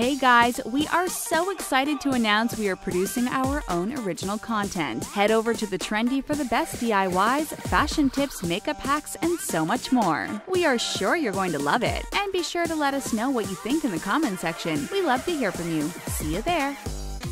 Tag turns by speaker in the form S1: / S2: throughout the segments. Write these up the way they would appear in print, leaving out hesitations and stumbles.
S1: Hey guys, we are so excited to announce we are producing our own original content. Head over to The Trendy for the best DIYs, fashion tips, makeup hacks, and so much more. We are sure you're going to love it, and be sure to let us know what you think in the comment section. We love to hear from you. See you there.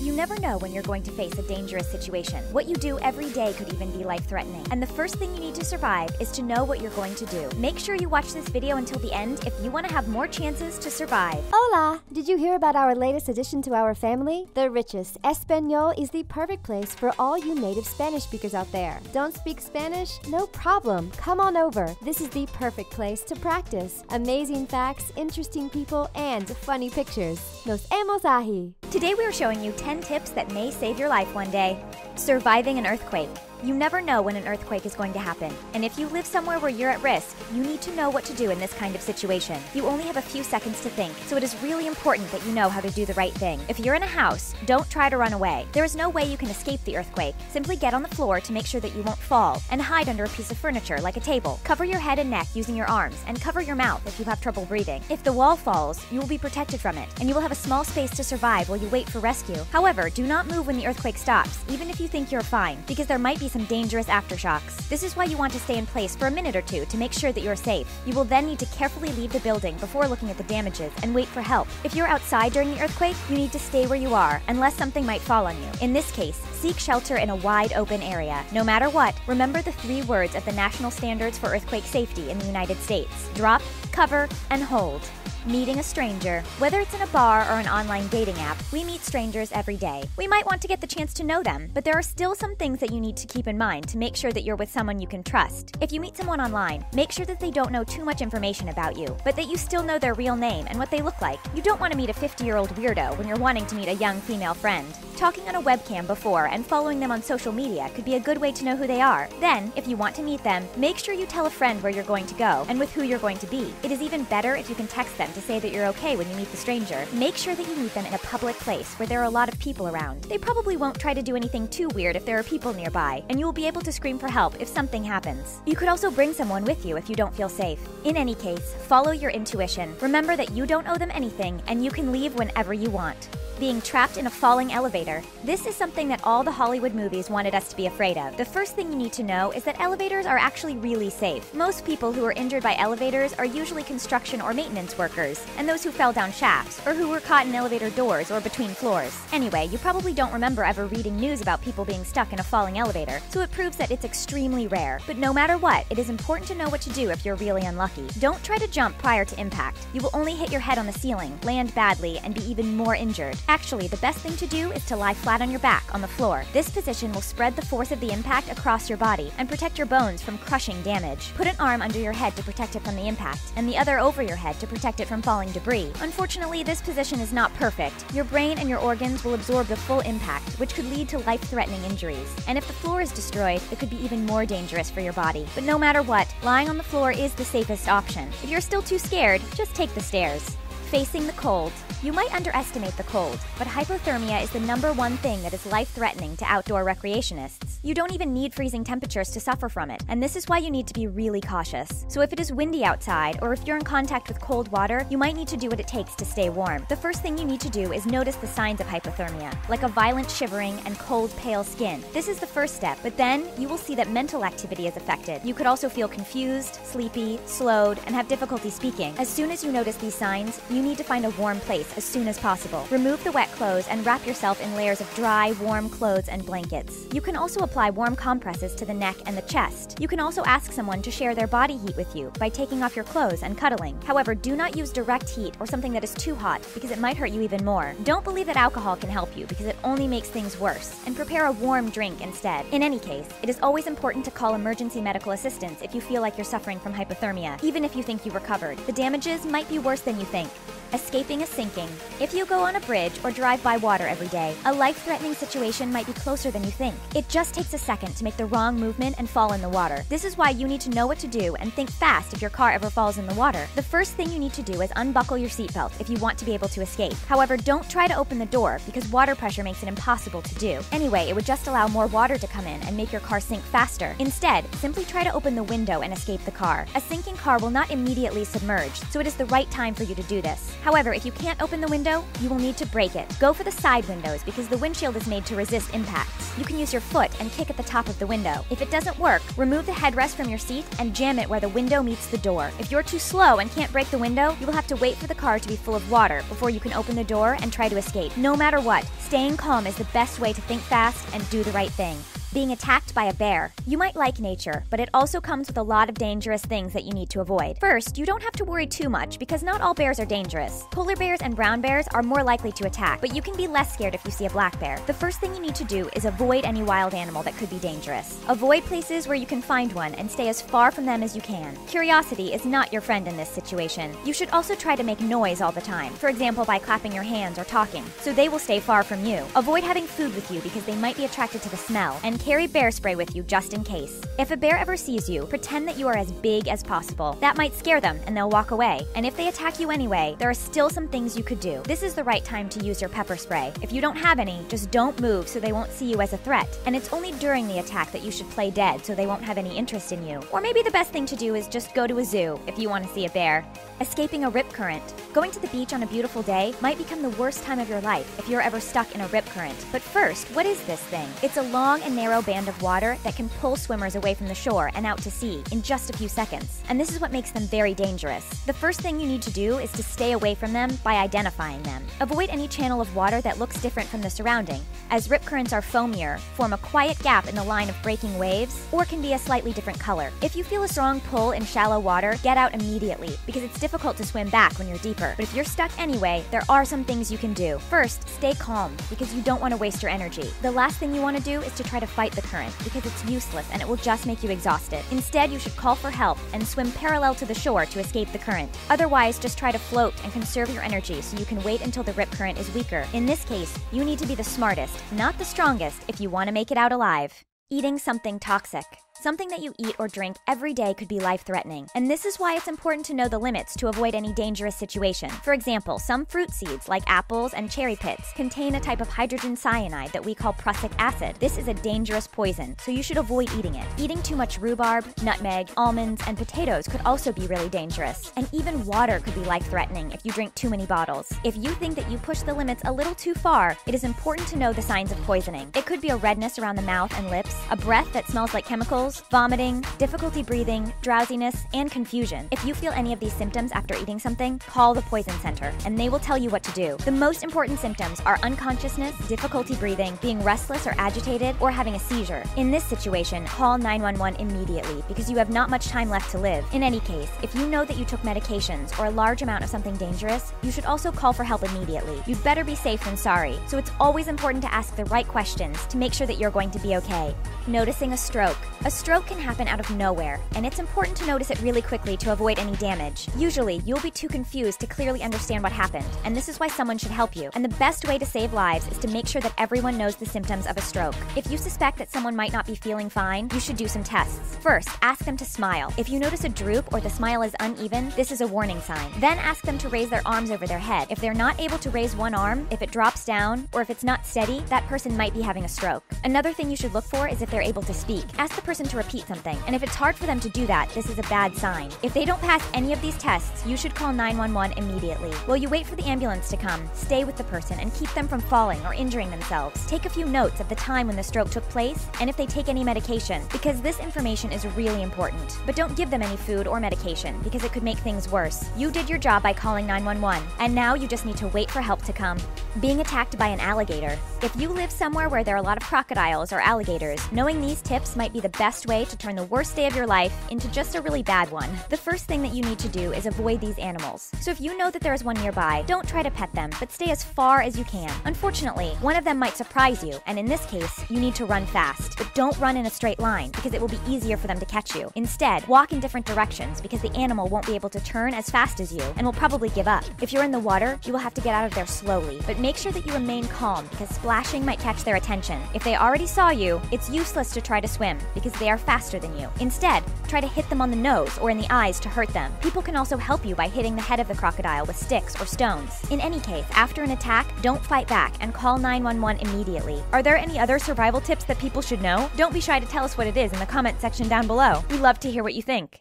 S2: You never know when you're going to face a dangerous situation. What you do every day could even be life-threatening. And the first thing you need to survive is to know what you're going to do. Make sure you watch this video until the end if you want to have more chances to survive.
S3: Hola! Did you hear about our latest addition to our family? The Richest. Espanol is the perfect place for all you native Spanish speakers out there. Don't speak Spanish? No problem. Come on over. This is the perfect place to practice. Amazing facts, interesting people, and funny pictures. Nos vemos ahí!
S2: Today we are showing you 10 tips that may save your life one day. Surviving an earthquake. You never know when an earthquake is going to happen, and if you live somewhere where you're at risk, you need to know what to do in this kind of situation. You only have a few seconds to think, so it is really important that you know how to do the right thing. If you're in a house, don't try to run away. There is no way you can escape the earthquake. Simply get on the floor to make sure that you won't fall, and hide under a piece of furniture like a table. Cover your head and neck using your arms, and cover your mouth if you have trouble breathing. If the wall falls, you will be protected from it, and you will have a small space to survive while you wait for rescue. However, do not move when the earthquake stops, even if you think you're fine, because there might be some dangerous aftershocks. This is why you want to stay in place for a minute or two to make sure that you're safe. You will then need to carefully leave the building before looking at the damages and wait for help. If you're outside during the earthquake, you need to stay where you are, unless something might fall on you. In this case, seek shelter in a wide open area. No matter what, remember the 3 words of the National Standards for Earthquake Safety in the United States: drop, cover, and hold. Meeting a stranger. Whether it's in a bar or an online dating app, we meet strangers every day. We might want to get the chance to know them, but there are still some things that you need to keep in mind to make sure that you're with someone you can trust. If you meet someone online, make sure that they don't know too much information about you, but that you still know their real name and what they look like. You don't want to meet a 50-year-old weirdo when you're wanting to meet a young female friend. Talking on a webcam before and following them on social media could be a good way to know who they are. Then, if you want to meet them, make sure you tell a friend where you're going to go and with who you're going to be. It is even better if you can text them to say that you're okay when you meet the stranger. Make sure that you meet them in a public place where there are a lot of people around. They probably won't try to do anything too weird if there are people nearby, and you will be able to scream for help if something happens. You could also bring someone with you if you don't feel safe. In any case, follow your intuition. Remember that you don't owe them anything, and you can leave whenever you want. Being trapped in a falling elevator. This is something that all the Hollywood movies wanted us to be afraid of. The first thing you need to know is that elevators are actually really safe. Most people who are injured by elevators are usually construction or maintenance workers, and those who fell down shafts, or who were caught in elevator doors or between floors. Anyway, you probably don't remember ever reading news about people being stuck in a falling elevator, so it proves that it's extremely rare. But no matter what, it is important to know what to do if you're really unlucky. Don't try to jump prior to impact. You will only hit your head on the ceiling, land badly, and be even more injured. Actually, the best thing to do is to lie flat on your back on the floor. This position will spread the force of the impact across your body and protect your bones from crushing damage. Put an arm under your head to protect it from the impact, and the other over your head to protect it from falling debris. Unfortunately, this position is not perfect. Your brain and your organs will absorb the full impact, which could lead to life-threatening injuries. And if the floor is destroyed, it could be even more dangerous for your body. But no matter what, lying on the floor is the safest option. If you're still too scared, just take the stairs. Facing the cold. You might underestimate the cold, but hypothermia is the #1 thing that is life-threatening to outdoor recreationists. You don't even need freezing temperatures to suffer from it, and this is why you need to be really cautious. So if it is windy outside, or if you're in contact with cold water, you might need to do what it takes to stay warm. The first thing you need to do is notice the signs of hypothermia, like a violent shivering and cold, pale skin. This is the first step, but then you will see that mental activity is affected. You could also feel confused, sleepy, slowed, and have difficulty speaking. As soon as you notice these signs, you need to find a warm place as soon as possible. Remove the wet clothes and wrap yourself in layers of dry, warm clothes and blankets. You can also apply warm compresses to the neck and the chest. You can also ask someone to share their body heat with you by taking off your clothes and cuddling. However, do not use direct heat or something that is too hot, because it might hurt you even more. Don't believe that alcohol can help you, because it only makes things worse, and prepare a warm drink instead. In any case, it is always important to call emergency medical assistance if you feel like you're suffering from hypothermia, even if you think you recovered. The damages might be worse than you think. Escaping a sinking. If you go on a bridge or drive by water every day, a life-threatening situation might be closer than you think. It just takes a second to make the wrong movement and fall in the water. This is why you need to know what to do and think fast if your car ever falls in the water. The first thing you need to do is unbuckle your seatbelt if you want to be able to escape. However, don't try to open the door, because water pressure makes it impossible to do. Anyway, it would just allow more water to come in and make your car sink faster. Instead, simply try to open the window and escape the car. A sinking car will not immediately submerge, so it is the right time for you to do this. However, if you can't open the window, you will need to break it. Go for the side windows because the windshield is made to resist impacts. You can use your foot and kick at the top of the window. If it doesn't work, remove the headrest from your seat and jam it where the window meets the door. If you're too slow and can't break the window, you will have to wait for the car to be full of water before you can open the door and try to escape. No matter what, staying calm is the best way to think fast and do the right thing. Being attacked by a bear. You might like nature, but it also comes with a lot of dangerous things that you need to avoid. First, you don't have to worry too much because not all bears are dangerous. Polar bears and brown bears are more likely to attack, but you can be less scared if you see a black bear. The first thing you need to do is avoid any wild animal that could be dangerous. Avoid places where you can find one and stay as far from them as you can. Curiosity is not your friend in this situation. You should also try to make noise all the time, for example by clapping your hands or talking, so they will stay far from you. Avoid having food with you because they might be attracted to the smell, and carry bear spray with you just in case. If a bear ever sees you, pretend that you are as big as possible. That might scare them and they'll walk away. And if they attack you anyway, there are still some things you could do. This is the right time to use your pepper spray. If you don't have any, just don't move so they won't see you as a threat. And it's only during the attack that you should play dead so they won't have any interest in you. Or maybe the best thing to do is just go to a zoo if you want to see a bear. Escaping a rip current. Going to the beach on a beautiful day might become the worst time of your life if you're ever stuck in a rip current. But first, what is this thing? It's a long and narrow band of water that can pull swimmers away from the shore and out to sea in just a few seconds. And this is what makes them very dangerous. The first thing you need to do is to stay away from them by identifying them. Avoid any channel of water that looks different from the surrounding, as rip currents are foamier, form a quiet gap in the line of breaking waves, or can be a slightly different color. If you feel a strong pull in shallow water, get out immediately because it's difficult to swim back when you're deeper. But if you're stuck anyway, there are some things you can do. First, stay calm because you don't want to waste your energy. The last thing you want to do is to try to fight the current because it's useless and it will just make you exhausted. Instead, you should call for help and swim parallel to the shore to escape the current. Otherwise, just try to float and conserve your energy so you can wait until the rip current is weaker. In this case, you need to be the smartest, not the strongest, if you want to make it out alive. Eating something toxic. Something that you eat or drink every day could be life-threatening, and this is why it's important to know the limits to avoid any dangerous situation. For example, some fruit seeds, like apples and cherry pits, contain a type of hydrogen cyanide that we call prussic acid. This is a dangerous poison, so you should avoid eating it. Eating too much rhubarb, nutmeg, almonds, and potatoes could also be really dangerous. And even water could be life-threatening if you drink too many bottles. If you think that you push the limits a little too far, it is important to know the signs of poisoning. It could be a redness around the mouth and lips, a breath that smells like chemicals, vomiting, difficulty breathing, drowsiness, and confusion. If you feel any of these symptoms after eating something, call the poison center, and they will tell you what to do. The most important symptoms are unconsciousness, difficulty breathing, being restless or agitated, or having a seizure. In this situation, call 911 immediately because you have not much time left to live. In any case, if you know that you took medications or a large amount of something dangerous, you should also call for help immediately. You'd better be safe than sorry, so it's always important to ask the right questions to make sure that you're going to be okay. Noticing a stroke. A stroke can happen out of nowhere, and it's important to notice it really quickly to avoid any damage. Usually, you'll be too confused to clearly understand what happened, and this is why someone should help you. And the best way to save lives is to make sure that everyone knows the symptoms of a stroke. If you suspect that someone might not be feeling fine, you should do some tests. First, ask them to smile. If you notice a droop or the smile is uneven, this is a warning sign. Then ask them to raise their arms over their head. If they're not able to raise one arm, if it drops down, or if it's not steady, that person might be having a stroke. Another thing you should look for is if they're able to speak. Ask the person to repeat something, and if it's hard for them to do that, this is a bad sign. If they don't pass any of these tests, you should call 911 immediately. While you wait for the ambulance to come, stay with the person and keep them from falling or injuring themselves. Take a few notes of the time when the stroke took place and if they take any medication, because this information is really important. But don't give them any food or medication, because it could make things worse. You did your job by calling 911, and now you just need to wait for help to come. Being attacked by an alligator. If you live somewhere where there are a lot of crocodiles or alligators, knowing these tips might be the best way to turn the worst day of your life into just a really bad one. The first thing that you need to do is avoid these animals. So if you know that there is one nearby, don't try to pet them, but stay as far as you can. Unfortunately, one of them might surprise you, and in this case, you need to run fast. But don't run in a straight line, because it will be easier for them to catch you. Instead, walk in different directions, because the animal won't be able to turn as fast as you, and will probably give up. If you're in the water, you will have to get out of there slowly, but make sure that you remain calm, because splashing might catch their attention. If they already saw you, it's useless to try to swim, because they are faster than you. Instead, try to hit them on the nose or in the eyes to hurt them. People can also help you by hitting the head of the crocodile with sticks or stones. In any case, after an attack, don't fight back and call 911 immediately. Are there any other survival tips that people should know? Don't be shy to tell us what it is in the comment section down below. We love to hear what you think.